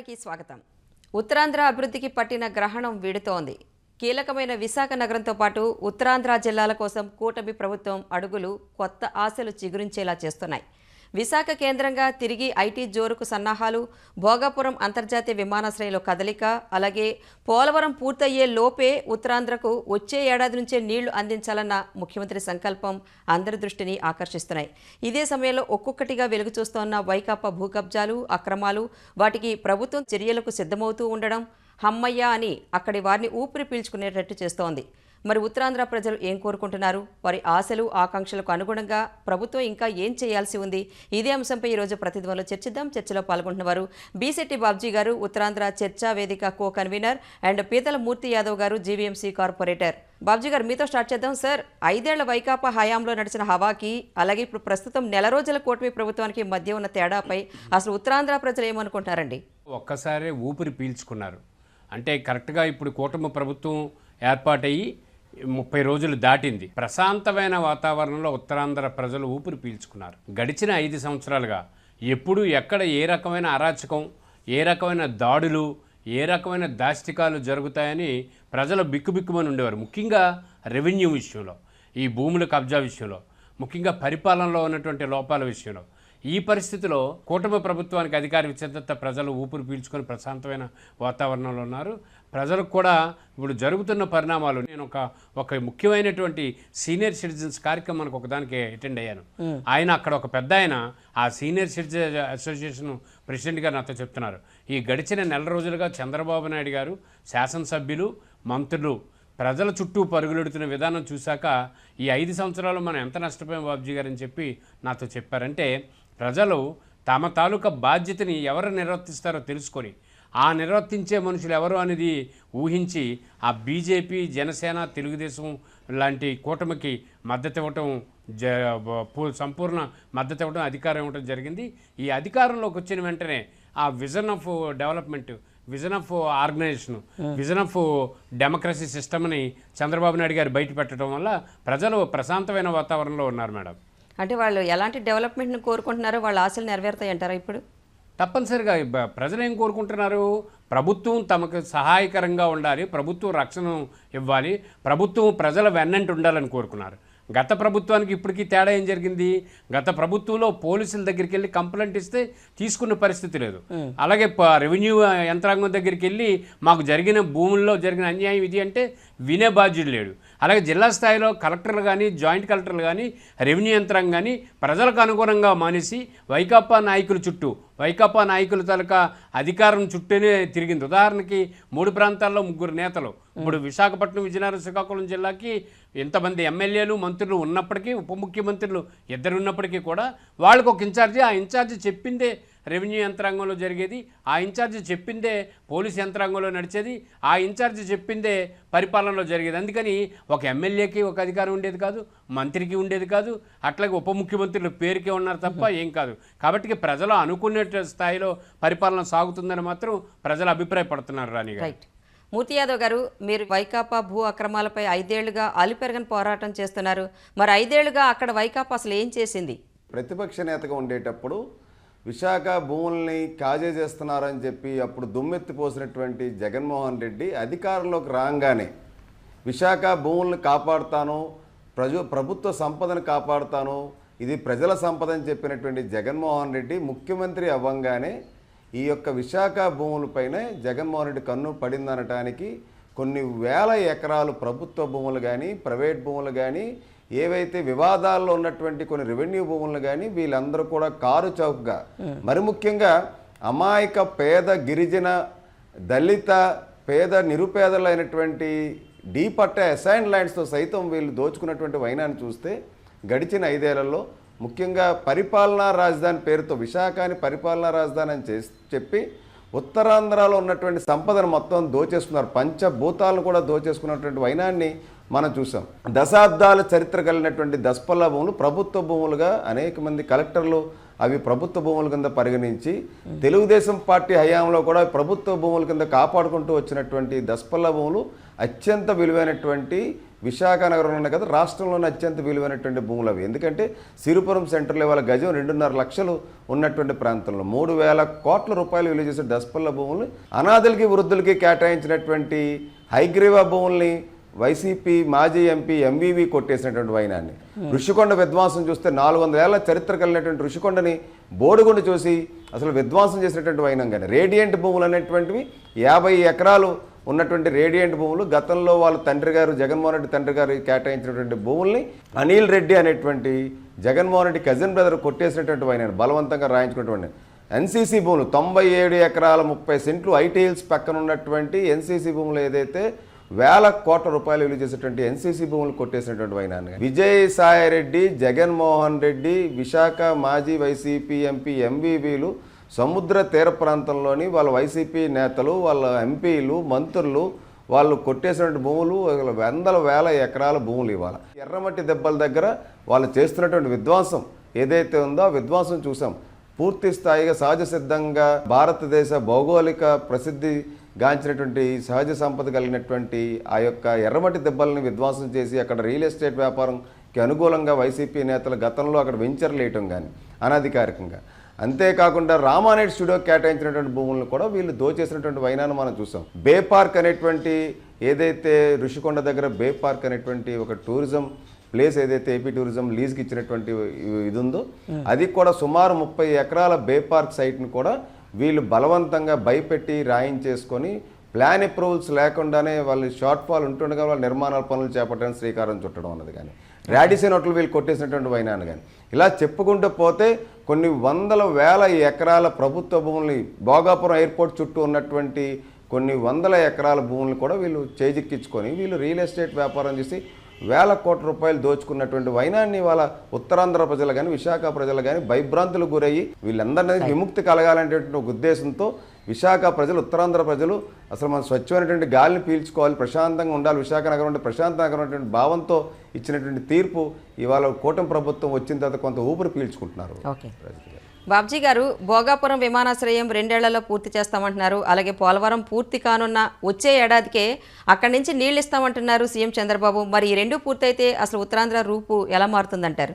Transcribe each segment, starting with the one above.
వార్తలకి స్వాగతం. ఉత్తరాంధ్ర అభివృద్ధికి పట్టిన గ్రహణం వీడుతోంది. కీలకమైన విశాఖ నగరంతో పాటు ఉత్తరాంధ్ర జిల్లాల కోసం కూటమి ప్రభుత్వం అడుగులు కొత్త ఆశలు చిగురించేలా చేస్తున్నాయి. విశాఖ కేంద్రంగా తిరిగి ఐటీ జోరుకు సన్నాహాలు, భోగాపురం అంతర్జాతీయ విమానాశ్రయంలో కదలిక, అలాగే పోలవరం పూర్తయ్యే లోపే ఉత్తరాంధ్రకు వచ్చే ఏడాది నుంచే నీళ్లు అందించాలన్న ముఖ్యమంత్రి సంకల్పం అందరి దృష్టిని ఆకర్షిస్తున్నాయి. ఇదే సమయంలో ఒక్కొక్కటిగా వెలుగు చూస్తోన్న వైకాపా భూకబ్జాలు, అక్రమాలు, వాటికి ప్రభుత్వం చర్యలకు సిద్ధమవుతూ ఉండడం హమ్మయ్య అని అక్కడి వారిని ఊపిరి పీల్చుకునేటట్టు చేస్తోంది. మరి ఉత్తరాంధ్ర ప్రజలు ఏం కోరుకుంటున్నారు? వారి ఆశలు, ఆకాంక్షలకు అనుగుణంగా ప్రభుత్వం ఇంకా ఏం చేయాల్సి ఉంది? ఇదే అంశంపై ఈరోజు ప్రతిధ్వనిలో చర్చిద్దాం. చర్చలో పాల్గొంటున్న వారు బీసెట్టి బాబ్జీ గారు, ఉత్తరాంధ్ర చర్చా వేదిక కో కన్వీనర్, అండ్ పీతల మూర్తి యాదవ్ గారు, జీవీఎంసీ కార్పొరేటర్. బాబ్జీ గారు, మీతో స్టార్ట్ చేద్దాం. సార్, 5 ఏళ్ల వైకాపా హయాంలో నడిచిన హవాకి, అలాగే ఇప్పుడు ప్రస్తుతం నెల రోజుల కూటమి ప్రభుత్వానికి మధ్య ఉన్న తేడాపై అసలు ఉత్తరాంధ్ర ప్రజలు ఏమనుకుంటారండి? ఒక్కసారి ఊపిరి పీల్చుకున్నారు. అంటే కరెక్ట్గా ఇప్పుడు కూటమి ప్రభుత్వం ఏర్పాటయ్యి 30 రోజులు దాటింది. ప్రశాంతమైన వాతావరణంలో ఉత్తరాంధ్ర ప్రజలు ఊపిరి పీల్చుకున్నారు. గడిచిన 5 సంవత్సరాలుగా ఎప్పుడు ఎక్కడ ఏ రకమైన అరాచకం, ఏ రకమైన దాడులు, ఏ రకమైన దాష్టికాలు జరుగుతాయని ప్రజలు బిక్కుబిక్కుమని ఉండేవారు. ముఖ్యంగా రెవెన్యూ విషయంలో, ఈ భూముల కబ్జా విషయంలో, ముఖ్యంగా పరిపాలనలో ఉన్నటువంటి లోపాల విషయంలో. ఈ పరిస్థితిలో కూటమి ప్రభుత్వానికి అధికార విచ్ఛిన్నత ప్రజలు ఊపిరి పీల్చుకొని ప్రశాంతమైన వాతావరణంలో ఉన్నారు. ప్రజలకు కూడా ఇప్పుడు జరుగుతున్న పరిణామాలు, నేను ఒక ముఖ్యమైనటువంటి సీనియర్ సిటిజన్స్ కార్యక్రమానికి ఒకదానికి అటెండ్ అయ్యాను. ఆయన అక్కడ ఒక పెద్ద ఆయన ఆ సీనియర్ సిటిజన్ అసోసియేషన్ ప్రెసిడెంట్గా నాతో చెప్తున్నారు, ఈ గడిచిన నెల రోజులుగా చంద్రబాబు నాయుడు గారు, శాసనసభ్యులు, మంత్రులు ప్రజల చుట్టూ పరుగులెడుతున్న విధానం చూశాక ఈ 5 సంవత్సరాలు మనం ఎంత నష్టపోయాం బాబ్జీ గారు అని చెప్పి నాతో చెప్పారంటే, ప్రజలు తమ తాలూకా బాధ్యతని ఎవరు నిర్వర్తిస్తారో తెలుసుకొని ఆ నిర్వర్తించే మనుషులు ఎవరు అనేది ఊహించి ఆ బీజేపీ, జనసేన, తెలుగుదేశం లాంటి కూటమికి మద్దతు ఇవ్వటం, సంపూర్ణ మద్దతు ఇవ్వడం, అధికారం ఇవ్వడం జరిగింది. ఈ అధికారంలోకి వచ్చిన వెంటనే ఆ vision of development, vision of organization, vision of democracy సిస్టమ్ని చంద్రబాబు నాయుడు గారు బయట పెట్టడం వల్ల ప్రజలు ప్రశాంతమైన వాతావరణంలో ఉన్నారు మేడం. అంటే వాళ్ళు ఎలాంటి డెవలప్మెంట్ని కోరుకుంటున్నారో వాళ్ళ ఆశలు నెరవేరుతాయి అంటారా? ఇప్పుడు తప్పనిసరిగా ప్రజలు ఏం కోరుకుంటున్నారు? ప్రభుత్వం తమకు సహాయకరంగా ఉండాలి, ప్రభుత్వం రక్షణ ఇవ్వాలి, ప్రభుత్వం ప్రజల వెన్నంటి ఉండాలని కోరుకున్నారు. గత ప్రభుత్వానికి ఇప్పటికీ తేడా ఏం జరిగింది? గత ప్రభుత్వంలో పోలీసుల దగ్గరికి వెళ్ళి కంప్లైంట్ ఇస్తే తీసుకున్న పరిస్థితి లేదు. అలాగే రెవెన్యూ యంత్రాంగం దగ్గరికి వెళ్ళి మాకు జరిగిన భూముల్లో జరిగిన అన్యాయం ఇది అంటే వినే బాధ్యుడు లేడు. అలాగే జిల్లా స్థాయిలో కలెక్టర్లు కానీ, జాయింట్ కలెక్టర్లు కానీ, రెవెన్యూ యంత్రాంగం కానీ ప్రజలకు అనుగుణంగా మానేసి వైకాపా నాయకుల చుట్టూ, వైకాపా నాయకుల తాలూకా అధికారం చుట్టూనే తిరిగింది. ఉదాహరణకి 3 ప్రాంతాల్లో 3 నేతలు, ఇప్పుడు విశాఖపట్నం, విజయనగరం, శ్రీకాకుళం జిల్లాకి ఎంతమంది ఎమ్మెల్యేలు, మంత్రులు ఉన్నప్పటికీ, ఉప ముఖ్యమంత్రులు 2 ఉన్నప్పటికీ కూడా వాళ్ళకు ఒక ఇన్ఛార్జి, ఆ ఇన్ఛార్జి చెప్పిందే రెవెన్యూ యంత్రాంగంలో జరిగేది, ఆ ఇన్ఛార్జి చెప్పిందే పోలీస్ యంత్రాంగంలో నడిచేది, ఆ ఇన్ఛార్జి చెప్పిందే పరిపాలనలో జరిగేది. అందుకని ఒక ఎమ్మెల్యేకి ఒక అధికారం ఉండేది కాదు, మంత్రికి ఉండేది కాదు, అట్లాగే ఉప ముఖ్యమంత్రులు పేరుకే ఉన్నారు తప్ప ఏం కాదు. కాబట్టి ప్రజలు అనుకునే స్థాయిలో పరిపాలన సాగుతుందని మాత్రం ప్రజలు అభిప్రాయపడుతున్నారు. రాణి గారు. మూర్తి యాదవ్ గారు, మీరు వైకాపా భూ అక్రమాలపై 5 ఏళ్లుగా అలుపెరగని పోరాటం చేస్తున్నారు. మరి 5 ఏళ్లుగా అక్కడ వైకాపా అసలు ఏం చేసింది? ప్రతిపక్ష నేతగా ఉండేటప్పుడు విశాఖ భూముల్ని కాజే చేస్తున్నారని చెప్పి అప్పుడు దుమ్మెత్తిపోసినటువంటి జగన్మోహన్ రెడ్డి అధికారంలోకి రాగానే విశాఖ భూముల్ని కాపాడుతాను, ప్రభుత్వ సంపదను కాపాడుతాను, ఇది ప్రజల సంపద అని చెప్పినటువంటి జగన్మోహన్ రెడ్డి ముఖ్యమంత్రి అవ్వంగానే ఈ యొక్క విశాఖ భూములపైనే జగన్మోహన్ రెడ్డి కన్ను పడిందనటానికి కొన్ని వేల ఎకరాలు ప్రభుత్వ భూములు కానీ, ప్రైవేట్ భూములు కానీ, ఏవైతే వివాదాల్లో ఉన్నటువంటి కొన్ని రెవెన్యూ భూములు కానీ వీళ్ళందరూ కూడా కారు చౌకగా, మరి ముఖ్యంగా అమాయక పేద గిరిజన దళిత పేద నిరుపేదలైనటువంటి డీ పట్టా అసైన్ ల్యాండ్స్తో సైతం వీళ్ళు దోచుకున్నటువంటి వైనాన్ని చూస్తే గడిచిన 5 ఏళ్లలో ముఖ్యంగా పరిపాలనా రాజధాని పేరుతో విశాఖని పరిపాలనా రాజధాని అని చెప్పి ఉత్తరాంధ్రలో ఉన్నటువంటి సంపదను మొత్తం దోచేసుకున్నారు. పంచభూతాలను కూడా దోచేసుకున్నటువంటి వైనాన్ని మనం చూసాం. దశాబ్దాల చరిత్ర కలిగినటువంటి దసపల్లా భూములు ప్రభుత్వ భూములుగా అనేక మంది కలెక్టర్లు అవి ప్రభుత్వ భూముల కింద పరిగణించి తెలుగుదేశం పార్టీ హయాంలో కూడా ప్రభుత్వ భూముల కింద కాపాడుకుంటూ వచ్చినటువంటి దసపల్లా భూములు అత్యంత విలువైనటువంటి విశాఖ నగరంలోనే కదా రాష్ట్రంలోనే అత్యంత విలువైనటువంటి భూములు అవి. ఎందుకంటే సిరిపురం సెంటర్లో వాళ్ళ గజం 2.5 లక్షలు ఉన్నటువంటి ప్రాంతంలో 3,000 కోట్ల రూపాయలు విలువ చేసే దస్పల్ల భూములు అనాథులకి వృద్ధులకి కేటాయించినటువంటి హైగ్రీవా భూముల్ని వైసీపీ మాజీ ఎంపీ ఎంవీవీ కొట్టేసినటువంటి వైనాన్ని, ఋషికొండ విధ్వంసం చూస్తే 400 ఏళ్ల చరిత్ర కలిగినటువంటి ఋషికొండని బోడుగుండు చూసి అసలు విధ్వంసం చేసినటువంటి వైనం. కానీ రేడియంట్ భూములు అనేటువంటివి 50 ఎకరాలు ఉన్నటువంటి రేడియంట్ భూములు గతంలో వాళ్ళ తండ్రి గారు జగన్మోహన్ రెడ్డి తండ్రి గారు కేటాయించినటువంటి భూముల్ని అనిల్ రెడ్డి అనేటువంటి జగన్మోహన్ రెడ్డి కజిన్ బ్రదర్ కొట్టేసినటువంటి వైనాన్ని బలవంతంగా రాయించుకున్నటువంటి ఎన్సీసీ భూములు 97 ఎకరాల 30 సెంట్లు ఐటీ హిల్స్ పక్కన ఉన్నటువంటి ఎన్సీసీ భూములు ఏదైతే 1,000 కోట్ల రూపాయలు విలువ చేసేటువంటి ఎన్సీసీ భూములు కొట్టేసినటువంటి వైనాన్ని విజయసాయిరెడ్డి, జగన్మోహన్ రెడ్డి, విశాఖ మాజీ వైసీపీ ఎంపీ ఎంవీవీలు సముద్ర తీర ప్రాంతంలోని వాళ్ళ వైసీపీ నేతలు, వాళ్ళ ఎంపీలు, మంత్రులు వాళ్ళు కొట్టేసినటువంటి భూములు వందల వేల ఎకరాల భూములు ఇవాళ ఎర్రమట్టి దెబ్బల దగ్గర వాళ్ళు చేస్తున్నటువంటి విధ్వంసం ఏదైతే ఉందో ఆ విధ్వంసం చూసాం. పూర్తి స్థాయిగా సహజ సిద్ధంగా భారతదేశ భౌగోళిక ప్రసిద్ధి గాంచినటువంటి సహజ సంపద కలిగినటువంటి ఆ యొక్క ఎర్రమట్టి దెబ్బల్ని విధ్వంసం చేసి అక్కడ రియల్ ఎస్టేట్ వ్యాపారంకి అనుకూలంగా వైసీపీ నేతలు గతంలో అక్కడ వెంచర్లు వేయటం కానీ అనధికారికంగా, అంతేకాకుండా రామానాయుడు స్టూడియో కేటాయించినటువంటి భూములను కూడా వీళ్ళు దోచేసినటువంటి వైనాన్ని మనం చూసాం. బే పార్క్ అనేటువంటి ఏదైతే ఋషికొండ దగ్గర బే పార్క్ అనేటువంటి ఒక టూరిజం ప్లేస్ ఏదైతే ఏపీ టూరిజం లీజ్కి ఇచ్చినటువంటి ఇది ఉందో అది కూడా సుమారు 30 ఎకరాల బే పార్క్ సైట్ని కూడా వీళ్ళు బలవంతంగా భయపెట్టి రాయించేసుకొని ప్లాన్ అప్రూవల్స్ లేకుండానే వాళ్ళు షార్ట్ ఫాల్ ఉంటుండగా వాళ్ళ నిర్మాణాల పనులు చేపట్టడానికి శ్రీకారం చుట్టడం అన్నది కానీ, రాడిసన్ హోటల్ వీళ్ళు కొట్టేసినటువంటి వైనాన్ని కానీ ఇలా చెప్పుకుంటూ పోతే కొన్ని వందల వేల ఎకరాల ప్రభుత్వ భూముల్ని భోగాపురం ఎయిర్పోర్ట్ చుట్టూ ఉన్నటువంటి కొన్ని వందల ఎకరాల భూములను కూడా వీళ్ళు చేజిక్కించుకొని వీళ్ళు రియల్ ఎస్టేట్ వ్యాపారం చేసి 1,000 కోట్ల రూపాయలు దోచుకున్నటువంటి వైనాన్ని వాళ్ళ ఉత్తరాంధ్ర ప్రజలు కానీ విశాఖ ప్రజలు కానీ భయభ్రాంతులకు గురయ్యి వీళ్ళందరినీ విముక్తి కలగాలనేటువంటి ఒక ఉద్దేశంతో విశాఖ ప్రజలు, ఉత్తరాంధ్ర ప్రజలు అసలు మనం స్వచ్ఛమైనటువంటి గాలిని పీల్చుకోవాలి, ప్రశాంతంగా ఉండాలి, విశాఖ నగరం అంటే ప్రశాంత నగరం అనేటువంటి భావంతో ఇచ్చినటువంటి తీర్పు ఇవాళ కూటమి ప్రభుత్వం వచ్చిన తర్వాత కొంత ఊపిరి పీల్చుకుంటున్నారు. బాబ్జీ గారు, భోగాపురం విమానాశ్రయం 2 ఏళ్లలో పూర్తి చేస్తామంటున్నారు. అలాగే పోలవరం పూర్తి కానున్న వచ్చే ఏడాదికే అక్కడి నుంచి నీళ్ళు ఇస్తామంటున్నారు సీఎం చంద్రబాబు. మరి ఈ రెండు పూర్తయితే అసలు ఉత్తరాంధ్ర రూపు ఎలా మారుతుందంటారు?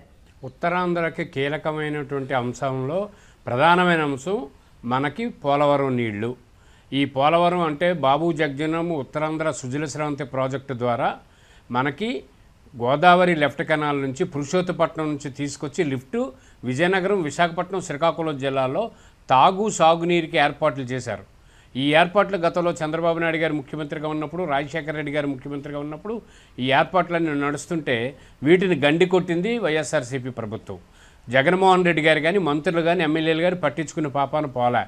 ఉత్తరాంధ్రకి కీలకమైనటువంటి అంశంలో ప్రధానమైన అంశం మనకి పోలవరం నీళ్లు. ఈ పోలవరం అంటే బాబు జగ్జనం ఉత్తరాంధ్ర సుజల స్రవంతి ప్రాజెక్టు ద్వారా మనకి గోదావరి లెఫ్ట్ కెనాల్ నుంచి పురుషోత్తపట్నం నుంచి తీసుకొచ్చి లిఫ్ట్ విజయనగరం, విశాఖపట్నం, శ్రీకాకుళం జిల్లాలో సాగునీరుకి ఏర్పాట్లు చేశారు. ఈ ఏర్పాట్లు గతంలో చంద్రబాబు నాయుడు గారు ముఖ్యమంత్రిగా ఉన్నప్పుడు, రాజశేఖర రెడ్డి గారు ముఖ్యమంత్రిగా ఉన్నప్పుడు ఈ ఏర్పాట్లన్నీ నడుస్తుంటే వీటిని గండి కొట్టింది వైఎస్ఆర్సీపీ ప్రభుత్వం. జగన్మోహన్ రెడ్డి గారు కానీ మంత్రులు కానీ ఎమ్మెల్యేలు గారు పట్టించుకునే పాపాన పోలే.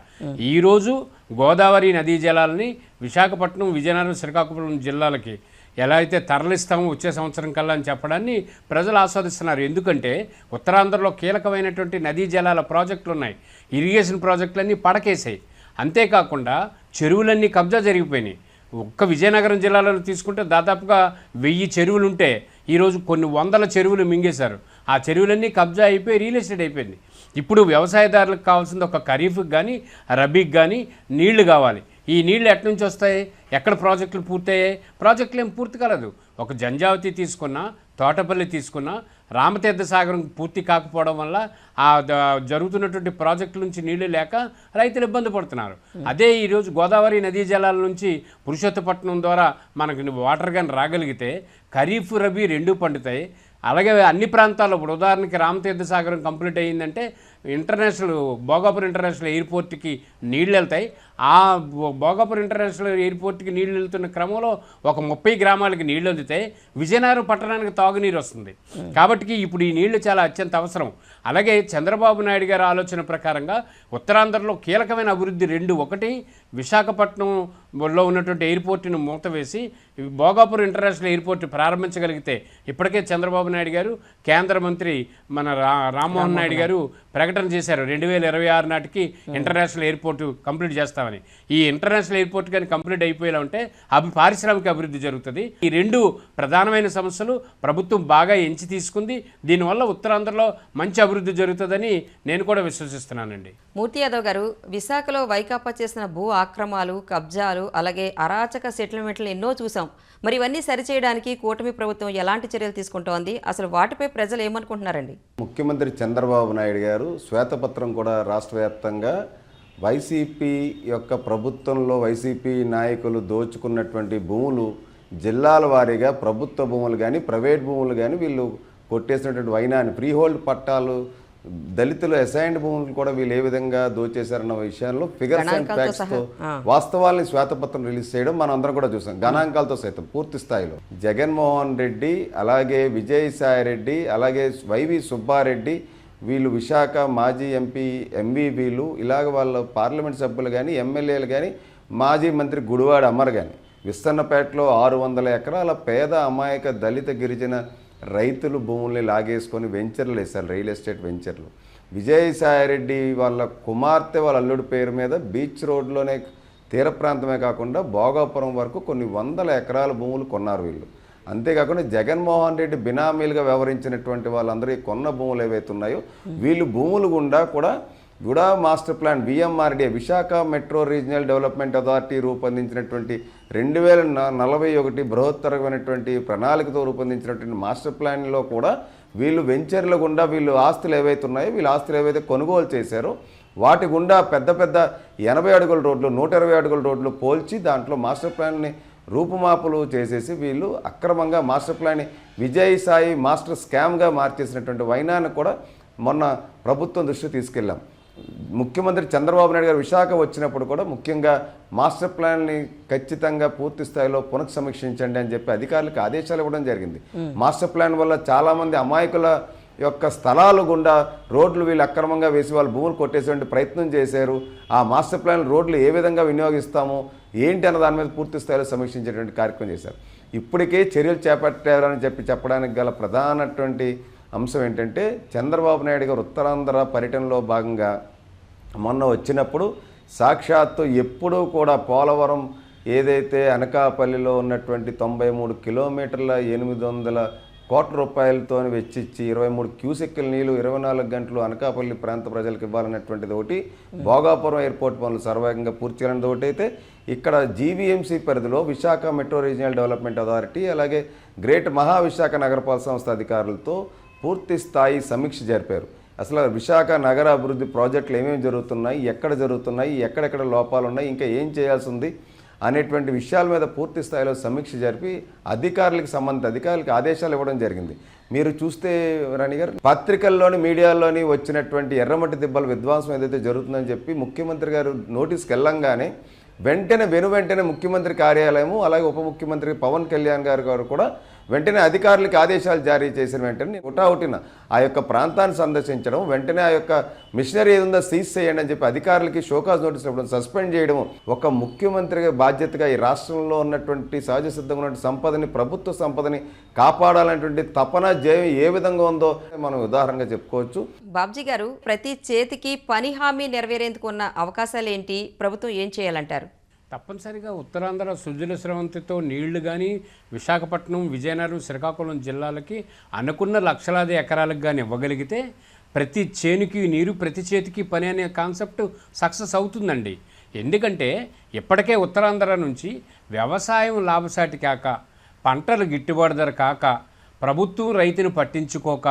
ఈరోజు గోదావరి నదీ జలాలని విశాఖపట్నం, విజయనగరం, శ్రీకాకుళం జిల్లాలకి ఎలా అయితే తరలిస్తామో వచ్చే సంవత్సరం కల్లా అని చెప్పడాన్ని ప్రజలు ఆస్వాదిస్తున్నారు. ఎందుకంటే ఉత్తరాంధ్రలో కీలకమైనటువంటి నదీ జలాల ప్రాజెక్టులు ఉన్నాయి, ఇరిగేషన్ ప్రాజెక్టులన్నీ పడకేసాయి. అంతేకాకుండా చెరువులన్నీ కబ్జా జరిగిపోయినాయి. ఒక్క విజయనగరం జిల్లాలో తీసుకుంటే దాదాపుగా 1000 చెరువులుంటే ఈరోజు కొన్ని వందల చెరువులు మింగేశారు. ఆ చెరువులన్నీ కబ్జా అయిపోయి రియల్ ఎస్టేట్ అయిపోయింది. ఇప్పుడు వ్యవసాయదారులకు కావాల్సింది ఒక ఖరీఫ్కి కానీ రబీకి కానీ నీళ్లు కావాలి. ఈ నీళ్లు ఎట్నుంచి నుంచి వస్తాయి? ఎక్కడ ప్రాజెక్టులు పూర్తయ్యాయి? ప్రాజెక్టులు ఏం పూర్తి కాలేదు. ఒక జంజావతి తీసుకున్నా, తోటపల్లి తీసుకున్నా, రామతీర్థ సాగరం పూర్తి కాకపోవడం వల్ల ఆ జరుగుతున్నటువంటి ప్రాజెక్టుల నుంచి నీళ్లు లేక రైతులు ఇబ్బంది పడుతున్నారు. అదే ఈరోజు గోదావరి నదీ జలాల నుంచి పురుషోత్తపట్నం ద్వారా మనకు వాటర్ కానీ రాగలిగితే ఖరీఫ్, రబీ 2 పండుతాయి. అలాగే అన్ని ప్రాంతాల్లో ఇప్పుడు ఉదాహరణకి రామతీర్థ సాగరం కంప్లీట్ అయ్యిందంటే భోగాపురం ఇంటర్నేషనల్ ఎయిర్పోర్ట్కి నీళ్ళు వెళ్తాయి. ఆ భోగాపురం ఇంటర్నేషనల్ ఎయిర్పోర్ట్కి నీళ్ళు వెళ్తున్న క్రమంలో ఒక 30 గ్రామాలకి నీళ్ళు అందుతాయి. విజయనగరం పట్టణానికి తాగునీరు వస్తుంది. కాబట్టి ఇప్పుడు ఈ నీళ్లు చాలా అత్యంత అవసరం. అలాగే చంద్రబాబు నాయుడు గారి ఆలోచన ప్రకారంగా ఉత్తరాంధ్రలో కీలకమైన అభివృద్ధి 2. ఒకటి విశాఖపట్నంలో ఉన్నటువంటి ఎయిర్పోర్ట్ను మూతవేసి భోగాపురం ఇంటర్నేషనల్ ఎయిర్పోర్ట్ ప్రారంభించగలిగితే ఇప్పటికే చంద్రబాబు నాయుడు గారు, కేంద్ర మంత్రి మన రామ్మోహన్ నాయుడు గారు ప్రకటన చేశారు 2026 నాటికి ఇంటర్నేషనల్ ఎయిర్పోర్ట్ కంప్లీట్ చేస్తామని. ఈ ఇంటర్నేషనల్ ఎయిర్పోర్ట్ కానీ కంప్లీట్ అయిపోయేలా ఉంటే పారిశ్రామిక అభివృద్ధి జరుగుతుంది. ఈ 2 ప్రధానమైన సమస్యలు ప్రభుత్వం బాగా ఎంచి తీసుకుంది. దీనివల్ల ఉత్తరాంధ్రలో మంచి అభివృద్ధి జరుగుతుందని నేను కూడా విశ్వసిస్తున్నానండి. మూర్తి యాదవ్ గారు, విశాఖలో వైకాపా చేసిన భూ ఆక్రమాలు, కబ్జాలు, అలాగే అరాచక సెటిల్మెంట్లు ఎన్నో చూసాం. మరి ఇవన్నీ సరిచేయడానికి కూటమి ప్రభుత్వం ఎలాంటి చర్యలు తీసుకుంటోంది? అసలు వాటిపై ప్రజలు ఏమనుకుంటున్నారండి? ముఖ్యమంత్రి చంద్రబాబు నాయుడు గారు శ్వేతపత్రం కూడా రాష్ట్ర వ్యాప్తంగా వైసీపీ యొక్క ప్రభుత్వంలో వైసీపీ నాయకులు దోచుకున్నటువంటి భూములు జిల్లాల వారీగా ప్రభుత్వ భూములు కానీ ప్రైవేట్ భూములు కానీ వీళ్ళు కొట్టేసినటువంటి వైనాన్ని ఫ్రీ హోల్డ్ పట్టాలు, దళితులు అసైన్డ్ భూములు కూడా వీళ్ళు ఏ విధంగా దోచేశారన్న విషయంలో ఫిగర్స్ అండ్ ఫ్యాక్ట్స్తో వాస్తవాల్ని శ్వేతపత్రం రిలీజ్ చేయడం మనం అందరం కూడా చూసాం, గణాంకాలతో సైతం పూర్తి స్థాయిలో. జగన్మోహన్ రెడ్డి, అలాగే విజయసాయి రెడ్డి, అలాగే వైవి సుబ్బారెడ్డి, వీళ్ళు విశాఖ మాజీ ఎంపీ ఎంవీవీలు, ఇలాగ వాళ్ళ పార్లమెంట్ సభ్యులు కానీ ఎమ్మెల్యేలు కానీ మాజీ మంత్రి గుడివాడ అమర్ కానీ విస్తన్నపేటలో 600 ఎకరాల పేద అమాయక దళిత గిరిజన రైతులు భూముల్ని లాగేసుకొని వెంచర్లు వేశారు, రియల్ ఎస్టేట్ వెంచర్లు. విజయసాయిరెడ్డి వాళ్ళ కుమార్తె వాళ్ళ అల్లుడి పేరు మీద బీచ్ రోడ్లోనే తీర ప్రాంతమే కాకుండా భోగాపురం వరకు కొన్ని 100 ఎకరాల భూములు కొన్నారు వీళ్ళు. అంతేకాకుండా జగన్మోహన్ రెడ్డి బినామీలుగా వ్యవహరించినటువంటి వాళ్ళందరూ కొన్న భూములు ఏవైతే ఉన్నాయో వీళ్ళు భూములు గుండా కూడా గుడా master plan VMRDA Visakha metro regional development authority రూపొందించినటువంటి 2041 బృహత్తరమైనటువంటి ప్రణాళికతో రూపొందించినటువంటి మాస్టర్ ప్లాన్లో కూడా వీళ్ళు వెంచర్ల గుండా వీళ్ళు ఆస్తులు ఏవైతే ఉన్నాయో వీళ్ళు ఆస్తులు ఏవైతే కొనుగోలు చేశారో వాటి గుండా పెద్ద పెద్ద 80 అడుగుల రోడ్లు 120 అడుగుల రోడ్లు పోల్చి దాంట్లో మాస్టర్ ప్లాన్ని రూపుమాపులు చేసేసి వీళ్ళు అక్రమంగా మాస్టర్ ప్లాన్ని విజయసాయి మాస్టర్ స్కామ్గా మార్చేసినటువంటి వైనాన్ని కూడా మొన్న ప్రభుత్వం దృష్టి తీసుకెళ్ళాం. ముఖ్యమంత్రి చంద్రబాబు నాయుడు గారు విశాఖ వచ్చినప్పుడు కూడా ముఖ్యంగా మాస్టర్ ప్లాన్ని ఖచ్చితంగా పూర్తి స్థాయిలో పునఃసమీక్షించండి అని చెప్పి అధికారులకు ఆదేశాలు ఇవ్వడం జరిగింది. మాస్టర్ ప్లాన్ వల్ల చాలామంది అమాయకుల యొక్క స్థలాలు గుండా రోడ్లు వీళ్ళు అక్రమంగా వేసి వాళ్ళు భూములు కొట్టేసేటువంటి ప్రయత్నం చేశారు. ఆ మాస్టర్ ప్లాన్ రోడ్లు ఏ విధంగా వినియోగిస్తాము ఏంటి అన్న దాని మీద పూర్తి స్థాయిలో సమీక్షించేటువంటి కార్యక్రమం చేశారు. ఇప్పటికే చర్యలు చేపట్టారని చెప్పడానికి గల ప్రధానటువంటి అంశం ఏంటంటే చంద్రబాబు నాయుడు గారు ఉత్తరాంధ్ర పర్యటనలో భాగంగా మొన్న వచ్చినప్పుడు సాక్షాత్తు ఎప్పుడూ కూడా పోలవరం ఏదైతే అనకాపల్లిలో ఉన్నటువంటి 93 కిలోమీటర్ల 800 కోట్ల రూపాయలతో వెచ్చిచ్చి 23 క్యూసెక్కుల నీళ్లు 24 గంటలు అనకాపల్లి ప్రాంత ప్రజలకు ఇవ్వాలన్నటువంటిది ఒకటి, భోగాపురం ఎయిర్పోర్ట్ పనులు సర్వేగంగా పూర్తి చేయాలనేది ఒకటి అయితే ఇక్కడ జీవీఎంసీ పరిధిలో Visakha metro regional development authority అలాగే గ్రేట్ మహావిశాఖ నగరపాలక సంస్థ అధికారులతో పూర్తి స్థాయి సమీక్ష జరిపారు. అసలు విశాఖ నగర అభివృద్ధి ప్రాజెక్టులు ఏమేమి జరుగుతున్నాయి, ఎక్కడ జరుగుతున్నాయి, ఎక్కడెక్కడ లోపాలు ఉన్నాయి, ఇంకా ఏం చేయాల్సి ఉంది అనేటువంటి విషయాల మీద పూర్తి స్థాయిలో సమీక్ష జరిపి సంబంధిత అధికారులకు ఆదేశాలు ఇవ్వడం జరిగింది. మీరు చూస్తే రాణి గారు పత్రికల్లోని మీడియాల్లోని వచ్చినటువంటి ఎర్రమట్టి దిబ్బల విధ్వంసం ఏదైతే జరుగుతుందని చెప్పి ముఖ్యమంత్రి గారు నోటీస్కి వెళ్ళంగానే వెంటనే ముఖ్యమంత్రి కార్యాలయము అలాగే ఉప ముఖ్యమంత్రి పవన్ కళ్యాణ్ గారు కూడా వెంటనే అధికారులకు ఆదేశాలు జారీ చేసిన వెంటనే హుటాహుటిన ఆ యొక్క ప్రాంతాన్ని సందర్శించడం, వెంటనే ఆ యొక్క మిషనరీ ఏదుందో సీజ్ చేయండి అని చెప్పి అధికారులకి షోకాజ్ నోటీస్ ఇవ్వడం, సస్పెండ్ చేయడం ఒక ముఖ్యమంత్రిగా బాధ్యతగా ఈ రాష్ట్రంలో ఉన్నటువంటి సహజ సిద్ధంగా ఉన్నటువంటి సంపదని ప్రభుత్వ సంపదని కాపాడాలనేటువంటి తపన జయం ఏ విధంగా ఉందో మనం ఉదాహరణగా చెప్పుకోవచ్చు. బాబ్జీ గారు, ప్రతి చేతికి పని హామీ నెరవేరేందుకు ఉన్న అవకాశాలు ఏంటి? ప్రభుత్వం ఏం చేయాలంటారు? తప్పనిసరిగా ఉత్తరాంధ్ర సుజల స్రవంతితో నీళ్లు కానీ విశాఖపట్నం, విజయనగరం, శ్రీకాకుళం జిల్లాలకి అనుకున్న లక్షలాది ఎకరాలకు కానీ ఇవ్వగలిగితే ప్రతి చేనుకి నీరు, ప్రతి చేతికి పని అనే కాన్సెప్ట్ సక్సెస్ అవుతుందండి. ఎందుకంటే ఇప్పటికే ఉత్తరాంధ్ర నుంచి వ్యవసాయం లాభసాటి కాక, పంటలు గిట్టుబాటు ధర కాక, ప్రభుత్వం రైతును పట్టించుకోక,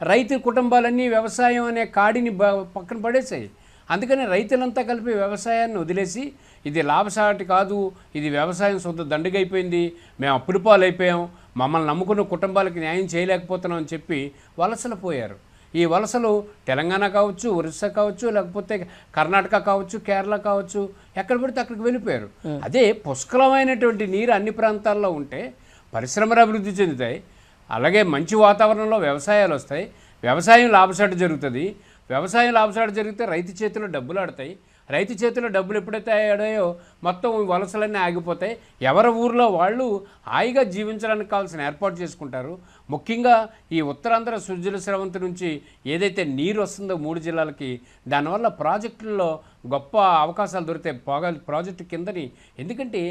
రైతు కుటుంబాలన్నీ వ్యవసాయం అనే కాడిని పక్కన పడేసాయి. అందుకని రైతులంతా కలిపి వ్యవసాయాన్ని వదిలేసి ఇది లాభసాటి కాదు, ఇది వ్యవసాయం సొంత దండుగైపోయింది, మేము అప్పుల పాలైపోయాం, మమ్మల్ని నమ్ముకున్న కుటుంబాలకి న్యాయం చేయలేకపోతున్నాం అని చెప్పి వలసలు పోయారు. ఈ వలసలు తెలంగాణ కావచ్చు, ఒరిస్సా కావచ్చు, లేకపోతే కర్ణాటక కావచ్చు, కేరళ కావచ్చు, ఎక్కడ పడితే అక్కడికి వెళ్ళిపోయారు. అదే పుష్కలమైనటువంటి నీరు అన్ని ప్రాంతాల్లో ఉంటే పరిశ్రమలు అభివృద్ధి చెందుతాయి, అలాగే మంచి వాతావరణంలో వ్యవసాయాలు వస్తాయి, వ్యవసాయం లాభసాటి జరుగుతుంది. వ్యవసాయం లాభసాటి జరిగితే రైతు చేతిలో డబ్బులు ఆడతాయి. రైతు చేతిలో డబ్బులు ఎప్పుడైతే ఆడాయో మొత్తం వలసలన్నీ ఆగిపోతాయి. ఎవరి ఊర్లో వాళ్ళు హాయిగా జీవించడానికి కావాల్సిన ఏర్పాటు చేసుకుంటారు. ముఖ్యంగా ఈ ఉత్తరాంధ్ర సుజల స్రవంతి నుంచి ఏదైతే నీరు వస్తుందో 3 జిల్లాలకి, దానివల్ల ప్రాజెక్టుల్లో గొప్ప అవకాశాలు దొరుకుతాయి ప్రాజెక్టు కిందని. ఎందుకంటే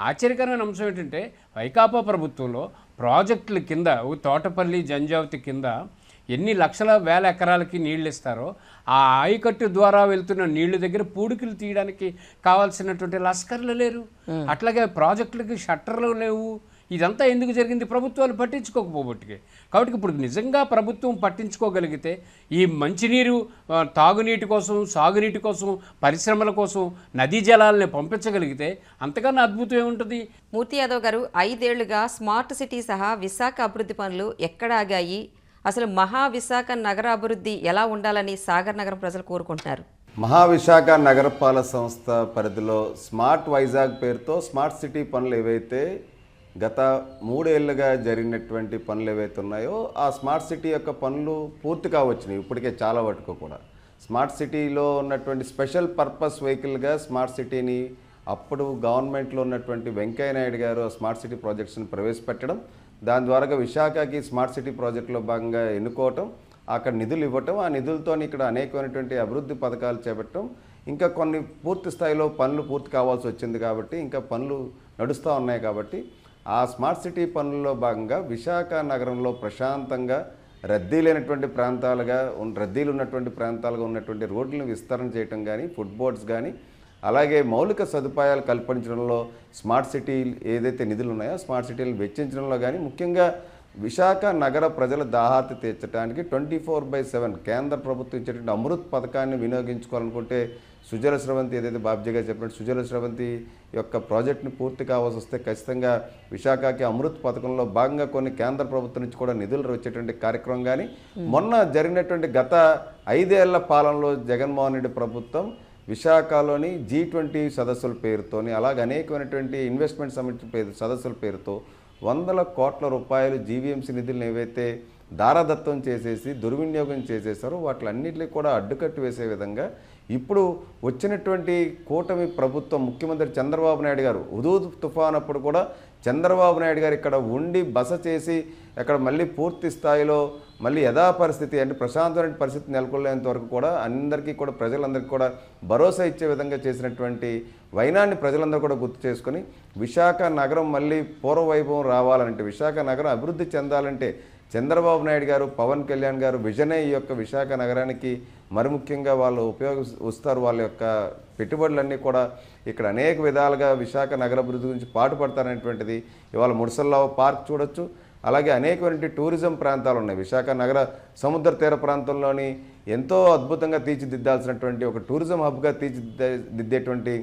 ఆశ్చర్యకరమైన అంశం ఏంటంటే వైకాపా ప్రభుత్వంలో ప్రాజెక్టుల కింద తోటపల్లి, జంజావతి కింద ఎన్ని లక్షల వేల ఎకరాలకి నీళ్ళు ఇస్తారో ఆ ఆయకట్టు ద్వారా వెళ్తున్న నీళ్లు దగ్గర పూడికలు తీయడానికి కావాల్సినటువంటి లస్కర్లు లేరు, అట్లాగే ప్రాజెక్టులకి షట్టర్లు లేవు. ఇదంతా ఎందుకు జరిగింది? ప్రభుత్వాలు పట్టించుకోకపోబట్టికే. కాబట్టి ఇప్పుడు నిజంగా ప్రభుత్వం పట్టించుకోగలిగితే ఈ మంచినీరు తాగునీటి కోసం, సాగునీటి కోసం, పరిశ్రమల కోసం నదీ జలాలని పంపించగలిగితే అంతకన్నా అద్భుతం ఏముంటుంది? మూర్తి యాదవ్ గారు, 5 ఏళ్లుగా స్మార్ట్ సిటీ సహా విశాఖ అభివృద్ధి పనులు ఎక్కడ ఆగాయి? అసలు మహావిశాఖ నగర అభివృద్ధి ఎలా ఉండాలని సాగర్ నగరం ప్రజలు కోరుకుంటున్నారు? మహావిశాఖ నగరపాలక సంస్థ పరిధిలో స్మార్ట్ వైజాగ్ పేరుతో స్మార్ట్ సిటీ పనులు ఏవైతే గత 3 ఏళ్ళుగా జరిగినటువంటి పనులు ఏవైతే ఉన్నాయో ఆ స్మార్ట్ సిటీ యొక్క పనులు పూర్తి కావచ్చినాయి ఇప్పటికే చాలా వరకు కూడా. స్మార్ట్ సిటీలో ఉన్నటువంటి స్పెషల్ పర్పస్ వెహికల్గా స్మార్ట్ సిటీని అప్పుడు గవర్నమెంట్లో ఉన్నటువంటి వెంకయ్య నాయుడు గారు స్మార్ట్ సిటీ ప్రాజెక్ట్స్ని ప్రవేశపెట్టడం, దాని ద్వారా విశాఖకి స్మార్ట్ సిటీ ప్రాజెక్టులో భాగంగా ఎన్నుకోవటం, అక్కడ నిధులు ఇవ్వటం, ఆ నిధులతో ఇక్కడ అనేకమైనటువంటి అభివృద్ధి పథకాలు చేపట్టడం, ఇంకా కొన్ని పూర్తి స్థాయిలో పనులు పూర్తి కావాల్సి వచ్చింది కాబట్టి ఇంకా పనులు నడుస్తూ ఉన్నాయి. కాబట్టి ఆ స్మార్ట్ సిటీ పనుల్లో భాగంగా విశాఖ నగరంలో ప్రశాంతంగా రద్దీ లేనటువంటి ప్రాంతాలుగా రద్దీలు ఉన్నటువంటి ప్రాంతాలుగా ఉన్నటువంటి రోడ్లను విస్తరణ చేయటం కానీ, ఫుట్ బోర్డ్స్ కానీ, అలాగే మౌలిక సదుపాయాలు కల్పించడంలో స్మార్ట్ సిటీ ఏదైతే నిధులు ఉన్నాయో స్మార్ట్ సిటీలను వెచ్చించడంలో కానీ, ముఖ్యంగా విశాఖ నగర ప్రజల దాహార్తి తీర్చడానికి 24/7 కేంద్ర ప్రభుత్వం ఇచ్చేటువంటి అమృత్ పథకాన్ని వినియోగించుకోవాలనుకుంటే సుజల స్రవంతి ఏదైతే బాబ్జీ గారు చెప్పినట్టు సుజల స్రవంతి యొక్క ప్రాజెక్టుని పూర్తి కావాల్సి వస్తే ఖచ్చితంగా విశాఖకి అమృత్ పథకంలో భాగంగా కొన్ని కేంద్ర ప్రభుత్వం నుంచి కూడా నిధులు వచ్చేటువంటి కార్యక్రమం కానీ, మొన్న జరిగినటువంటి గత 5 ఏళ్ల పాలనలో జగన్మోహన్ రెడ్డి ప్రభుత్వం విశాఖలోని G20 సదస్సుల పేరుతోని, అలాగే అనేకమైనటువంటి ఇన్వెస్ట్మెంట్ సమిట్ సదస్సుల పేరుతో 100 కోట్ల రూపాయలు జీవీఎంసీ నిధులను ఏవైతే దారాదత్తం చేసేసి దుర్వినియోగం చేసేసారో వాటిలన్నింటినీ కూడా అడ్డుకట్టు వేసే విధంగా ఇప్పుడు వచ్చినటువంటి కూటమి ప్రభుత్వం ముఖ్యమంత్రి చంద్రబాబు నాయుడు గారు హుదూద్ తుఫాన్ అప్పుడు కూడా చంద్రబాబు నాయుడు గారు ఇక్కడ ఉండి బస చేసి అక్కడ మళ్ళీ పూర్తి స్థాయిలో మళ్ళీ యథాపరిస్థితి అంటే ప్రశాంతమైన పరిస్థితి నెలకొల్లేంత వరకు కూడా అందరికీ కూడా ప్రజలందరికీ కూడా భరోసా ఇచ్చే విధంగా చేసినటువంటి వైనాన్ని ప్రజలందరూ కూడా గుర్తు చేసుకొని విశాఖ నగరం మళ్ళీ పూర్వవైభవం రావాలంటే, విశాఖ నగరం అభివృద్ధి చెందాలంటే చంద్రబాబు నాయుడు గారు, పవన్ కళ్యాణ్ గారు విజనే ఈ యొక్క విశాఖ నగరానికి మరి ముఖ్యంగా వాళ్ళు ఉపయోగిస్తారు. వాళ్ళ యొక్క పెట్టుబడులన్నీ కూడా ఇక్కడ అనేక విధాలుగా విశాఖ నగర అభివృద్ధి గురించి పాటుపడతారనేటువంటిది ఇవాళ ముడిసల్లా పార్క్ చూడొచ్చు. అలాగే అనేకమైన టూరిజం ప్రాంతాలు ఉన్నాయి. విశాఖ నగర సముద్ర తీర ప్రాంతంలోని ఎంతో అద్భుతంగా తీర్చిదిద్దాల్సినటువంటి ఒక టూరిజం హబ్గా తీర్చిదిద్దేటువంటి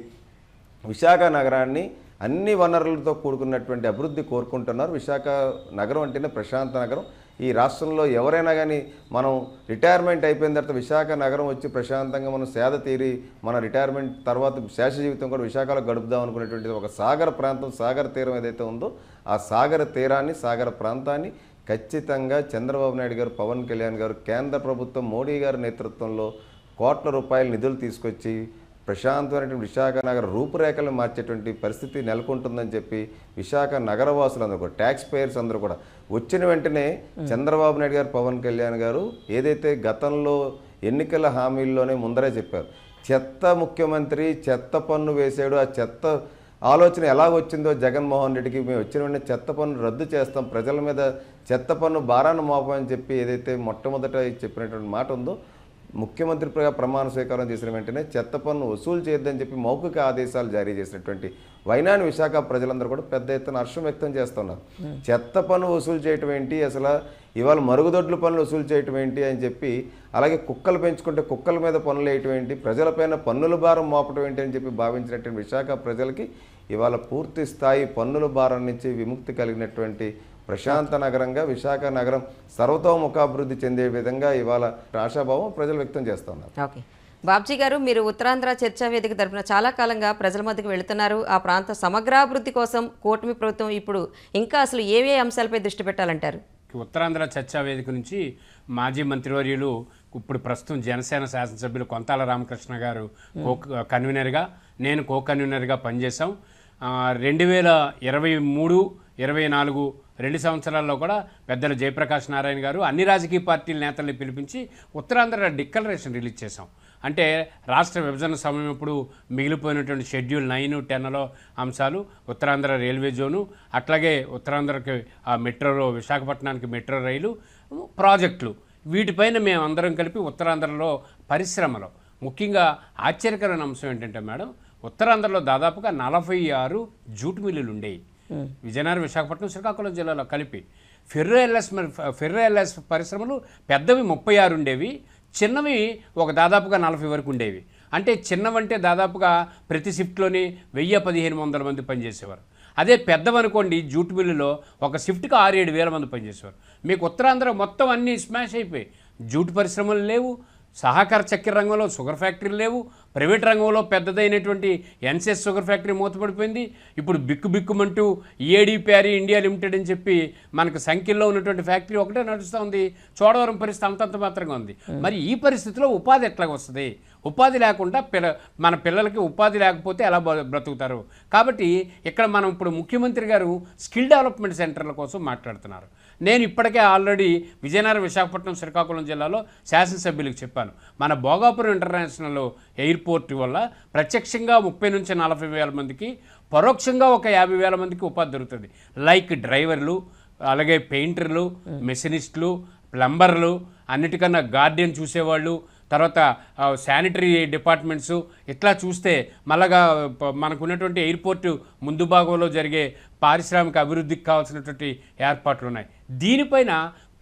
విశాఖ నగరాన్ని అన్ని వనరులతో కూడుకున్నటువంటి అభివృద్ధి కోరుకుంటున్నారు. విశాఖ నగరం అంటేనే ప్రశాంత నగరం. ఈ రాష్ట్రంలో ఎవరైనా కానీ మనం రిటైర్మెంట్ అయిపోయిన తర్వాత విశాఖ నగరం వచ్చి ప్రశాంతంగా మనం సేద తీరి మన రిటైర్మెంట్ తర్వాత శేష జీవితం కూడా విశాఖలో గడుపుదాం అనుకునేటువంటి ఒక సాగర ప్రాంతం, సాగర తీరం ఏదైతే ఉందో ఆ సాగర తీరాన్ని, సాగర ప్రాంతాన్ని ఖచ్చితంగా చంద్రబాబు నాయుడు గారు, పవన్ కళ్యాణ్ గారు, కేంద్ర ప్రభుత్వం మోడీ గారి నేతృత్వంలో కోట్ల రూపాయల నిధులు తీసుకొచ్చి ప్రశాంతమైనటువంటి విశాఖ నగర రూపురేఖలను మార్చేటువంటి పరిస్థితి నెలకొంటుందని చెప్పి విశాఖ నగరవాసులందరూ కూడా, ట్యాక్స్ పేయర్స్ అందరూ కూడా వచ్చిన వెంటనే చంద్రబాబు నాయుడు గారు, పవన్ కళ్యాణ్ గారు ఏదైతే గతంలో ఎన్నికల హామీల్లోనే ముందరే చెప్పారు, చెత్త ముఖ్యమంత్రి చెత్త పన్ను వేసాడు, ఆ చెత్త ఆలోచన ఎలా వచ్చిందో జగన్మోహన్ రెడ్డికి మేము వచ్చిన వెంటనే చెత్త పన్ను రద్దు చేస్తాం, ప్రజల మీద చెత్త పన్ను భారాన్ని మోపమని చెప్పి ఏదైతే మొట్టమొదట చెప్పినటువంటి మాట ఉందో, ముఖ్యమంత్రిగా ప్రమాణ స్వీకారం చేసిన వెంటనే చెత్త పన్ను వసూలు చేయొద్దని చెప్పి మౌఖిక ఆదేశాలు జారీ చేసినటువంటి వైనాన్ని విశాఖ ప్రజలందరూ కూడా పెద్ద ఎత్తున హర్షం వ్యక్తం చేస్తున్నారు. చెత్త పన్ను వసూలు చేయటం ఏంటి, అసలు ఇవాళ మరుగుదొడ్ల పనులు వసూలు చేయటం ఏంటి అని చెప్పి, అలాగే కుక్కలు పెంచుకుంటే కుక్కల మీద పనులు వేయటం ఏంటి, ప్రజలపైన పన్నుల భారం మోపటం ఏంటి అని చెప్పి భావించినటువంటి విశాఖ ప్రజలకి ఇవాళ పూర్తి స్థాయి పన్నుల భారం నుంచి విముక్తి కలిగినటువంటి ప్రశాంత నగరంగా విశాఖ నగరం సర్వతోముఖాభివృద్ధి చెందే విధంగా ఇవాళ ఆశాభావం ప్రజలు వ్యక్తం చేస్తున్నారు. ఓకే బాబ్జీ గారు, మీరు ఉత్తరాంధ్ర చర్చా వేదిక తరపున చాలా కాలంగా ప్రజల మధ్యకు వెళుతున్నారు. ఆ ప్రాంత సమగ్రాభివృద్ధి కోసం కూటమి ప్రభుత్వం ఇప్పుడు ఇంకా అసలు ఏవే అంశాలపై దృష్టి పెట్టాలంటారు? ఉత్తరాంధ్ర చర్చా వేదిక నుంచి మాజీ మంత్రివర్యులు ఇప్పుడు ప్రస్తుతం జనసేన శాసనసభ్యులు కొంతాల రామకృష్ణ గారు కన్వీనర్గా, నేను కో కన్వీనర్గా పనిచేశాం. 2023, 24 2 సంవత్సరాల్లో కూడా పెద్దలు జయప్రకాష్ నారాయణ గారు అన్ని రాజకీయ పార్టీల నేతల్ని పిలిపించి ఉత్తరాంధ్ర డిక్లరేషన్ రిలీజ్ చేశాం. అంటే రాష్ట్ర విభజన సమయం ఇప్పుడు మిగిలిపోయినటువంటి షెడ్యూల్ 9, 10లో అంశాలు, ఉత్తరాంధ్ర రైల్వే జోను, అట్లాగే ఉత్తరాంధ్రకి మెట్రో, విశాఖపట్నానికి మెట్రో రైలు ప్రాజెక్టులు, వీటిపైన మేము అందరం కలిపి ఉత్తరాంధ్రలో పరిశ్రమలో ముఖ్యంగా ఆశ్చర్యకరమైన అంశం ఏంటంటే మేడం, ఉత్తరాంధ్రలో దాదాపుగా 46 జూట్ మిల్లులు ఉండేవి. విజయనగరం, విశాఖపట్నం, శ్రీకాకుళం జిల్లాలో కలిపి. ఫెర్రో ఎల్ఎస్ పరిశ్రమలు పెద్దవి 36 ఉండేవి, చిన్నవి ఒక దాదాపుగా 40 వరకు ఉండేవి. అంటే చిన్నవంటే దాదాపుగా ప్రతి షిఫ్ట్లోని 1000-1500 మంది పనిచేసేవారు. అదే పెద్దవనుకోండి జూట్ మిల్లులో ఒక షిఫ్ట్కి 6-7 వేల మంది పనిచేసేవారు. మీకు ఉత్తరాంధ్ర మొత్తం అన్నీ స్మాష్ అయిపోయి, జూట్ పరిశ్రమలు లేవు, సహకార చక్కెర రంగంలో షుగర్ ఫ్యాక్టరీలు లేవు, ప్రైవేట్ రంగంలో పెద్దదైనటువంటి ఎన్సిఎస్ షుగర్ ఫ్యాక్టరీ మూతపడిపోయింది. ఇప్పుడు బిక్కుమంటూ ఈఏడిపిఆర్ ఇండియా లిమిటెడ్ అని చెప్పి మనకు సంఖ్యలో ఉన్నటువంటి ఫ్యాక్టరీ ఒకటే నడుస్తూ ఉంది. చోడవరం పరిస్థితి అంతంత మాత్రంగా ఉంది. మరి ఈ పరిస్థితిలో ఉపాధి ఎట్లా వస్తుంది? ఉపాధి లేకుండా మన పిల్లలకి ఉపాధి లేకపోతే ఎలా బ్రతుకుతారు? కాబట్టి ఇక్కడ మనం ఇప్పుడు ముఖ్యమంత్రి గారు స్కిల్ డెవలప్మెంట్ సెంటర్ల కోసం మాట్లాడుతున్నారు. నేను ఇప్పటికే ఆల్రెడీ విజయనగరం, విశాఖపట్నం, శ్రీకాకుళం జిల్లాలో శాసనసభ్యులకు చెప్పాను. మన భోగాపురం ఇంటర్నేషనల్ ఎయిర్పోర్ట్ వల్ల ప్రత్యక్షంగా 30-40 వేల మందికి, పరోక్షంగా ఒక 50 వేల మందికి ఉపాధి దొరుకుతుంది. లైక్ డ్రైవర్లు, అలాగే పెయింటర్లు, మెషినిస్టులు, ప్లంబర్లు, అన్నిటికన్నా గార్డెన్ చూసేవాళ్ళు, తర్వాత శానిటరీ డిపార్ట్మెంట్స్, ఇట్లా చూస్తే మళ్ళగా మనకున్నటువంటి ఎయిర్పోర్టు ముందు భాగంలో జరిగే పారిశ్రామిక అభివృద్ధికి కావాల్సినటువంటి ఏర్పాట్లు ఉన్నాయి. దీనిపైన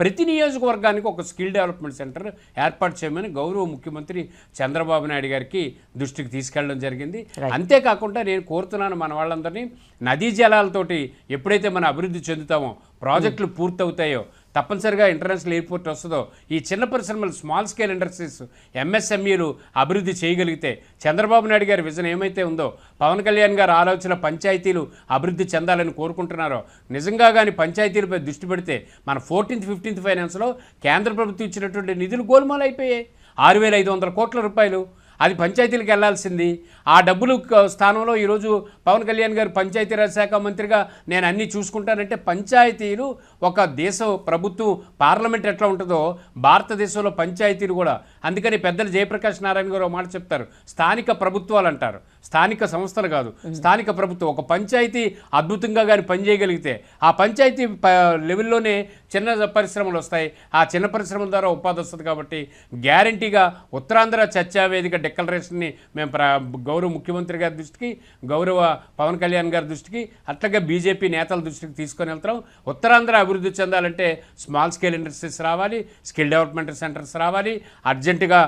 ప్రతి నియోజకవర్గానికి ఒక స్కిల్ డెవలప్మెంట్ సెంటర్ ఏర్పాటు చేయమని గౌరవ ముఖ్యమంత్రి చంద్రబాబు నాయుడు గారికి దృష్టికి తీసుకెళ్ళడం జరిగింది. అంతేకాకుండా నేను కోరుతున్నాను మన వాళ్ళందరినీ, నదీ జలాలతోటి ఎప్పుడైతే మనం అభివృద్ధి చెందుతామో, ప్రాజెక్టులు పూర్తవుతాయో, తప్పనిసరిగా ఇంటర్నేషనల్ ఎయిర్పోర్ట్ వస్తుందో, ఈ చిన్న పరిశ్రమలు, స్మాల్ స్కేల్ ఇండస్ట్రీస్, ఎంఎస్ఎంఈలు అభివృద్ధి చేయగలిగితే, చంద్రబాబు నాయుడు గారి విజన్ ఏమైతే ఉందో, పవన్ కళ్యాణ్ గారి ఆలోచన పంచాయతీలు అభివృద్ధి చెందాలని కోరుకుంటున్నారో, నిజంగా కానీ పంచాయతీలపై దృష్టి పెడితే మన 14th, 15th ఫైనాన్స్లో కేంద్ర ప్రభుత్వం ఇచ్చినటువంటి నిధులు గోల్మాలు అయిపోయాయి. 6,500 కోట్ల రూపాయలు అది పంచాయతీలకు వెళ్లాల్సింది. ఆ డబ్బులు స్థానంలో ఈరోజు పవన్ కళ్యాణ్ గారు పంచాయతీరాజ్ శాఖ మంత్రిగా నేను అన్నీ చూసుకుంటానంటే, పంచాయతీలు ఒక దేశ ప్రభుత్వం, పార్లమెంట్ ఎట్లా ఉంటుందో భారతదేశంలో పంచాయతీలు కూడా. అందుకని పెద్దలు జయప్రకాష్ నారాయణ గారు మాట చెప్తారు, స్థానిక ప్రభుత్వాలు అంటారు, స్థానిక సంస్థలు కాదు, స్థానిక ప్రభుత్వం. ఒక పంచాయతీ అద్భుతంగా కానీ పనిచేయగలిగితే ఆ పంచాయతీ లెవెల్లోనే చిన్న పరిశ్రమలు వస్తాయి. ఆ చిన్న పరిశ్రమల ద్వారా ఉపాధి వస్తుంది. కాబట్టి గ్యారంటీగా ఉత్తరాంధ్ర చర్చా వేదిక డిక్లరేషన్ని మేము గౌరవ ముఖ్యమంత్రి గారి దృష్టికి, గౌరవ పవన్ కళ్యాణ్ గారి దృష్టికి, అట్లాగే బీజేపీ నేతల దృష్టికి తీసుకొని వెళ్తాం. ఉత్తరాంధ్ర అభివృద్ధి చెందాలంటే స్మాల్ స్కేల్ ఇండస్ట్రీస్ రావాలి, స్కిల్ డెవలప్మెంట్ సెంటర్స్ రావాలి. అర్జెంటుగా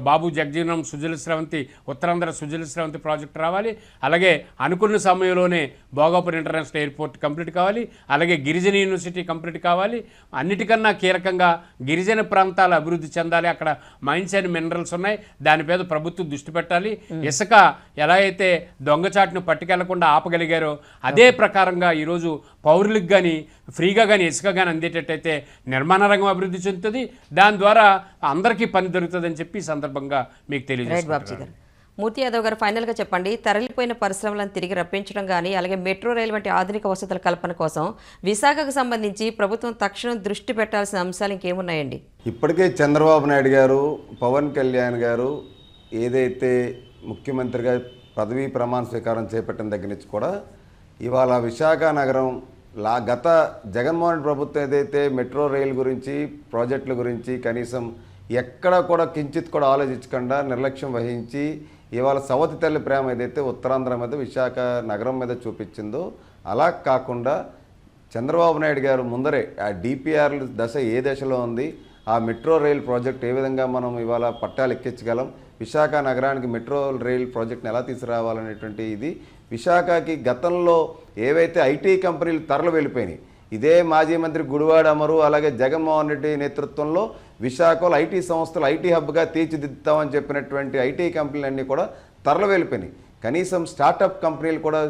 బాబు జగజీవనం సుజల స్రవంతి, ఉత్తరాంధ్ర సుజల స్రవంతి ప్రాజెక్ట్ రావాలి. అలాగే అనుకున్న సమయంలోనే భోగాపురం ఇంటర్నేషనల్ ఎయిర్పోర్ట్ కంప్లీట్ కావాలి. అలాగే గిరిజన యూనివర్సిటీ కంప్లీట్ కావాలి. అన్నిటికన్నా కీలకంగా గిరిజన ప్రాంతాల అభివృద్ధి చెందాలి. అక్కడ మైన్స్ అండ్ మినరల్స్ ఉన్నాయి, దాని మీద ప్రభుత్వం దృష్టి పెట్టాలి. ఇసుక ఎలా అయితే దొంగచాటును పట్టుకెళ్లకుండా ఆపగలిగారో, అదే ప్రకారంగా ఈరోజు పౌరులకు కానీ ఫ్రీగా కానీ ఇసుక కానీ అందేటట్టయితే నిర్మాణ రంగం అభివృద్ధి చెందుతుంది. దాని ద్వారా అందరికీ పని దొరుకుతుందని చెప్పి ఈ సందర్భంగా మీకు తెలియజేస్తున్నాను. మూర్తి యాదవ్ గారు, ఫైనల్గా చెప్పండి, తరలిపోయిన పరిశ్రమలను తిరిగి రప్పించడం కానీ, అలాగే మెట్రో రైలు వంటి ఆధునిక వసతుల కల్పన కోసం విశాఖకు సంబంధించి ప్రభుత్వం తక్షణం దృష్టి పెట్టాల్సిన అంశాలు ఇంకేమున్నాయండి? ఇప్పటికే చంద్రబాబు నాయుడు గారు, పవన్ కళ్యాణ్ గారు ఏదైతే ముఖ్యమంత్రిగా పదవీ ప్రమాణ స్వీకారం చేపట్టిన దగ్గర నుంచి కూడా ఇవాళ విశాఖ నగరం గత జగన్మోహన్ రెడ్డి ప్రభుత్వం ఏదైతే మెట్రో రైలు గురించి, ప్రాజెక్టుల గురించి కనీసం ఎక్కడ కూడా కించిత్ కూడా ఆలోచించకుండా నిర్లక్ష్యం వహించి ఇవాళ సవతి తల్లి ప్రేమ ఏదైతే ఉత్తరాంధ్ర మీద, విశాఖ నగరం మీద చూపించిందో, అలా కాకుండా చంద్రబాబు నాయుడు గారు ముందరే ఆ డిపిఆర్ దశ ఏ దశలో ఉంది, ఆ మెట్రో రైల్ ప్రాజెక్ట్ ఏ విధంగా మనం ఇవాళ పట్టాలు ఎక్కించగలం, విశాఖ నగరానికి మెట్రో రైల్ ప్రాజెక్ట్ని ఎలా తీసుకురావాలనేటువంటి ఇది విశాఖకి గతంలో ఏవైతే ఐటీ కంపెనీలు తరలి వెళ్ళిపోయినాయి, ఇదే మాజీ మంత్రి గుడివాడ అమరు, అలాగే జగన్మోహన్ రెడ్డి నేతృత్వంలో విశాఖలో ఐటీ సంస్థలు ఐటీ హబ్గా తీర్చిదిద్దుతామని చెప్పినటువంటి ఐటీ కంపెనీలన్నీ కూడా తరలి వెళ్ళిపోయినాయి. కనీసం స్టార్టప్ కంపెనీలు కూడా,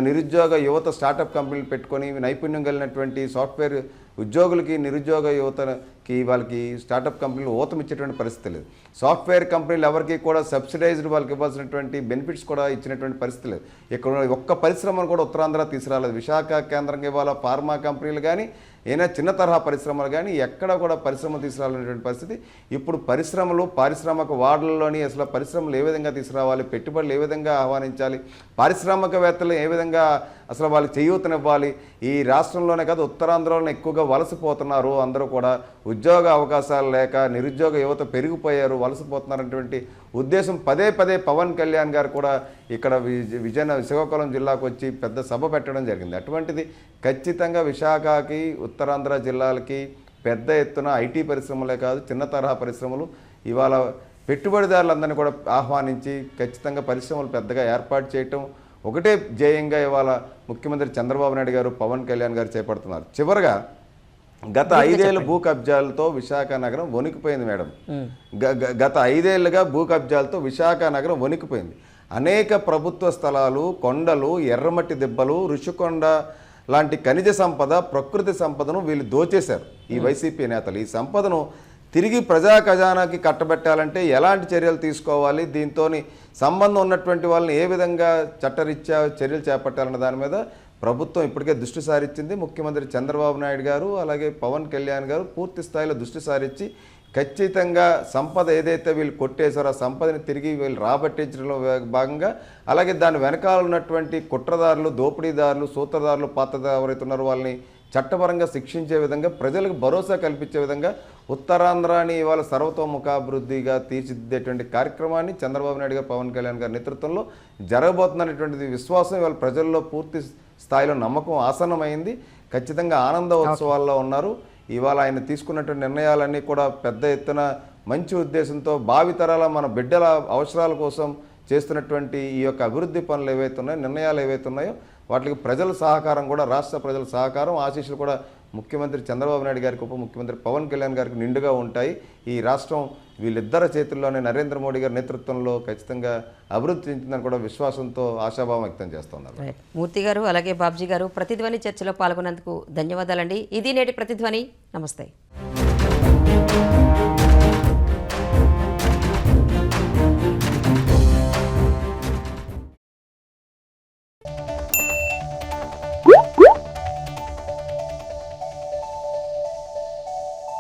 నిరుద్యోగ యువత స్టార్టప్ కంపెనీలు పెట్టుకొని నైపుణ్యం కలిగినటువంటి సాఫ్ట్వేర్ ఉద్యోగులకి, నిరుద్యోగ యువతకి వాళ్ళకి స్టార్టప్ కంపెనీలు ఊతమిచ్చేటువంటి పరిస్థితి లేదు. సాఫ్ట్వేర్ కంపెనీలు ఎవరికి కూడా సబ్సిడైజ్డ్ వాళ్ళకి ఇవ్వాల్సినటువంటి బెనిఫిట్స్ కూడా ఇచ్చినటువంటి పరిస్థితి లేదు. ఇక్కడ ఒక్క పరిశ్రమను కూడా ఉత్తరాంధ్ర తీసుకురాలేదు. విశాఖ కేంద్రంగా ఇవాళ ఫార్మా కంపెనీలు కానీ, ఏదైనా చిన్న తరహా పరిశ్రమలు కానీ ఎక్కడ కూడా పరిశ్రమలు తీసుకురావాలనేటువంటి పరిస్థితి. ఇప్పుడు పరిశ్రమలు, పారిశ్రామిక వార్డులలోని అసలు పరిశ్రమలు ఏ విధంగా తీసుకురావాలి, పెట్టుబడులు ఏ విధంగా ఆహ్వానించాలి, పారిశ్రామికవేత్తలు ఏ విధంగా అసలు వాళ్ళకి చేయూతనివ్వాలి. ఈ రాష్ట్రంలోనే కాదు ఉత్తరాంధ్రలోనే ఎక్కువగా వలసపోతున్నారు అందరూ కూడా. ఉద్యోగ అవకాశాలు లేక నిరుద్యోగ యువత పెరిగిపోయారు, వలసపోతున్నారనేటువంటి ఉద్దేశం పదే పదే పవన్ కళ్యాణ్ గారు కూడా ఇక్కడ శ్రీకాకుళం జిల్లాకు వచ్చి పెద్ద సభ పెట్టడం జరిగింది. అటువంటిది ఖచ్చితంగా విశాఖకి ఉత్తరాంధ్ర జిల్లాలకి పెద్ద ఎత్తున ఐటీ పరిశ్రమలే కాదు చిన్న తరహా పరిశ్రమలు ఇవాళ పెట్టుబడిదారులందరినీ కూడా ఆహ్వానించి ఖచ్చితంగా పరిశ్రమలు పెద్దగా ఏర్పాటు చేయటం ఒకటే ధ్యేయంగా ఇవాళ ముఖ్యమంత్రి చంద్రబాబు నాయుడు గారు పవన్ కళ్యాణ్ గారు చేపడుతున్నారు. చివరగా గత 5 ఏళ్ళ భూ కబ్జాలతో విశాఖ నగరం వణికిపోయింది మేడం. గత 5 ఏళ్ళుగా భూ కబ్జాలతో విశాఖ నగరం వణికిపోయింది. అనేక ప్రభుత్వ స్థలాలు, కొండలు, ఎర్రమట్టి దిబ్బలు, ఋషికొండ లాంటి ఖనిజ సంపద, ప్రకృతి సంపదను వీళ్ళు దోచేశారు ఈ వైసీపీ నేతలు. ఈ సంపదను తిరిగి ప్రజా ఖజానాకి కట్టబెట్టాలంటే ఎలాంటి చర్యలు తీసుకోవాలి, దీంతో సంబంధం ఉన్నటువంటి వాళ్ళని ఏ విధంగా చట్టరీత్యా చర్యలు చేపట్టాలన్న దాని మీద ప్రభుత్వం ఇప్పటికే దృష్టి సారించింది. ముఖ్యమంత్రి చంద్రబాబు నాయుడు గారు అలాగే పవన్ కళ్యాణ్ గారు పూర్తి స్థాయిలో దృష్టి సారించి ఖచ్చితంగా సంపద ఏదైతే వీళ్ళు కొట్టేశారో ఆ సంపదని తిరిగి వీళ్ళు రాబట్టించడంలో భాగంగా అలాగే దాని వెనకాల ఉన్నటువంటి కుట్రదారులు, దోపిడీదారులు, సూత్రధారులు, పాత్రదారులు ఎవరైతే ఉన్నారో వాళ్ళని చట్టపరంగా శిక్షించే విధంగా ప్రజలకు భరోసా కల్పించే విధంగా ఉత్తరాంధ్రాని ఇవాళ సర్వతోముఖాభివృద్ధిగా తీర్చిదిద్దేటువంటి కార్యక్రమాన్ని చంద్రబాబు నాయుడు గారు పవన్ కళ్యాణ్ గారి నేతృత్వంలో జరగబోతుందనేటువంటిది విశ్వాసం ఇవాళ ప్రజల్లో పూర్తి స్థాయిలో నమ్మకం ఆసన్నమైంది. ఖచ్చితంగా ఆనంద ఉత్సవాల్లో ఉన్నారు. ఇవాళ ఆయన తీసుకున్నటువంటి నిర్ణయాలన్నీ కూడా పెద్ద ఎత్తున మంచి ఉద్దేశంతో భావితరాల మన బిడ్డల అవసరాల కోసం చేస్తున్నటువంటి ఈ యొక్క అభివృద్ధి పనులు ఏవైతే ఉన్నాయో, నిర్ణయాలు ఏవైతే ఉన్నాయో వాటికి ప్రజల సహకారం కూడా, రాష్ట్ర ప్రజల సహకారం, ఆశీస్సులు కూడా ముఖ్యమంత్రి చంద్రబాబు నాయుడు గారికి, ఉప ముఖ్యమంత్రి పవన్ కళ్యాణ్ గారికి నిండుగా ఉంటాయి. ఈ రాష్ట్రం వీళ్ళిద్దరి చేతుల్లోనే నరేంద్ర మోడీ గారి నేతృత్వంలో ఖచ్చితంగా అభివృద్ధి చెందుతుందని కూడా విశ్వాసంతో ఆశాభావం వ్యక్తం చేస్తున్నారు. మూర్తి గారు అలాగే బాబ్జీ గారు ప్రతిధ్వని చర్చలో పాల్గొన్నందుకు ధన్యవాదాలండి. ఇది నేటి ప్రతిధ్వని. నమస్తే.